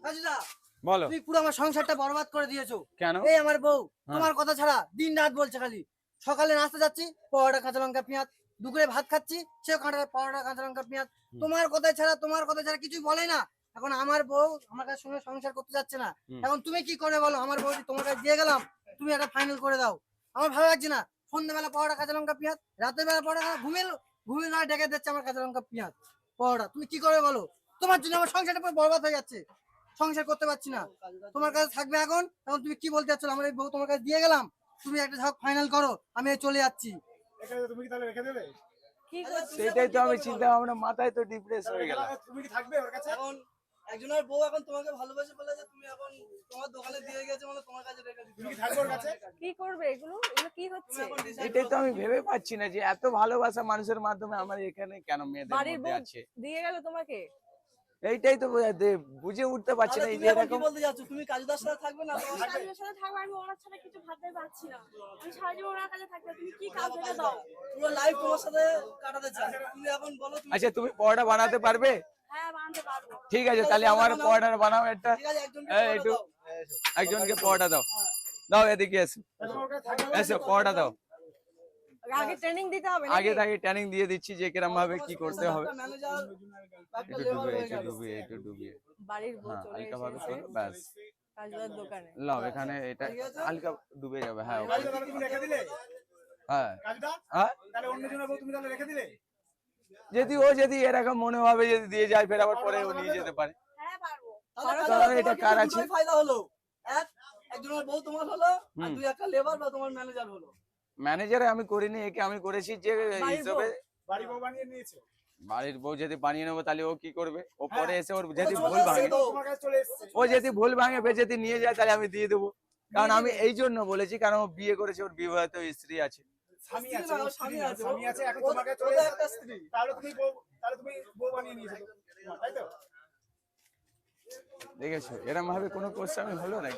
কাজুদা বলো। তুমি পুরো আমার সংসারটা বরবাদ করে দিয়েছো। কেন? এই আমার বউ তোমার কথা ছাড়া দিন রাত বলছে খালি। সকালে নাস্তা যাচ্ছি পরোটা কাঁচা লঙ্কা পেঁয়াজ, দুপুরে ভাত খাচ্ছি সেও পরোটা কাঁচা লঙ্কা পেঁয়াজ। তোমার কথা ছাড়া কিছুই বলে না। এখন আমার বউ আমার কাছে সঙ্গে সংসার করতে যাচ্ছে না। এখন তুমি কি করে বলো? আমার বউ তোমার কাছে দিয়ে গেলাম, তুমি একটা ফাইনাল করে দাও। আমার ভালো লাগছে না। সন্ধ্যাবেলা পরোটা কাঁচা লঙ্কা পেঁয়াজ, রাতের বেলা পরোটা ঘুমিয়ে না ডেকে দিচ্ছে আমার কাঁচা লঙ্কা পেঁয়াজ পরোটা। তুমি কি করে বলো? তোমার জন্য আমার সংসারটা পুরো বরবাদ হয়ে যাচ্ছে, সংসার করতে পারছি না। তোমার কাছে থাকবে এখন এখন তুমি কি বলতে চাচ্ছ? আমার এই বউ তোমার কাছে দিয়ে গেলাম, তুমি একটা ঝক ফাইনাল করো, আমি চলে যাচ্ছি। তুমি কি তাহলে রেখে দেবে? সেটাই তো আমি চিন্তা ভাবনা, মাথায় তো ডিপ্রেস হয়ে গেল। তুমি কি থাকবে ওর কাছে? এখন একজনের বউ এখন তোমাকে ভালোবাসে বলে যে তুমি এখন তোমার দোকানে দিয়ে গেছে, মানে তোমার কাছে রেখে দিতে। তুমি কি থাকবে ওর কাছে? কি করবে এগুলো কি হচ্ছে? এটাই তো আমি ভেবে পাচ্ছি না যে এত ভালোবাসা মানুষের মাধ্যমে আমার এখানে কেন মেয়েদের বাড়ির মধ্যে বউ আছে। দিয়ে গেল তোমাকে? এইটাই তো বুঝে উঠতে পারছি না। এই তুমি যে এখন কি এরকম বলতে যাচ্ছ? তুমি কাজুদার সাথে থাকবে না? কাজের সাথে থাকবো, আমি ওনার ছাড়া কিছু ভাবতে পারছি না। আমি সারা জীবন ওনার কাছে থাকতে, তুমি কি কাজ করে দাও? পুরো লাইফ তোমার সাথে কাটাতে চাই। তুমি এখন বলো তুমি। আচ্ছা, তুমি পরোটা বানাতে পারবে? হ্যাঁ, বানাতে পারবো। ঠিক আছে, তাহলে আমার পরোটা বানাও একটা। ঠিক আছে, একজনকে এই, পরোটা একটু দাও। একজনকে পরোটা দাও। দাও এদিকে এসো, ওর কাছে থাকবে? এসো পরোটা দাও। আগে ট্রেনিং দিতে হবে আগে নাকি? তাকে ট্রেনিং দিয়ে দিচ্ছি যে কিরম ভাবে কি করতে হবে। একটা ম্যানেজার, একটা একটু লেবার ডুবিয়ে হয়ে একটু গেল। ডুবিয়ে একটু ডুবিয়ে বাড়ির বউ হ্যাঁ, চলে হালকা ভাবে এসেছে করো ব্যাস। কাজুদার দোকানে। লাও এখানে এটা হালকা ডুবে যাবে। হ্যাঁ ওকে। কাজুদা, তাহলে তুমি রেখে দিলে? হ্যাঁ কাজুদা, হ্যাঁ, তাহলে অন্যজনের বউ তুমি তাহলে রেখে দিলে? যদি এরকম মনে হবে যদি দিয়ে যায় ফের আবার পরে ও নিয়ে যেতে পারে। হ্যাঁ, পারবো। তাহলে তাহলে কাজুদা, এটা তোমার কার কিন্তু আছে? দুটোই ফায়দা হলো। একজনের বউ তোমার হলো, আর দুই একটা লেবার বা তোমার ম্যানেজার হলো। ম্যানেজারে আমি করিনি, একে আমি করেছি যে হিসেবে। বাড়ি বউ বানিয়ে নিয়েছে? বাড়ির বউ যদি বানিয়ে নেবো তাহলে ও কি করবে? ও পরে এসে ওর যদি চলে ভুল আসছে ভাঙে, তো। তোমার কাছে চলে এসেছে। ও যদি ভুল ভাঙে ফের যদি নিয়ে যায় তাহলে আমি দিয়ে দেবো। কারণ আমি এই জন্য বলেছি, কারণ ও বিয়ে করেছে, ওর বিবাহিত স্ত্রী আছে। স্বামী আছে, স্ত্রী না, ওর স্বামী স্ত্রী না, আছে। স্বামী আছে, এখন ও- তোমার কাছে ও চলে তো এসেছে। একটা স্ত্রী। তাহলে তুমি বউ বানিয়ে নিয়েছো তো? তাই তো? দেখেছো এরম ভাবে কোনো কোশ্চেন হলো নাকি?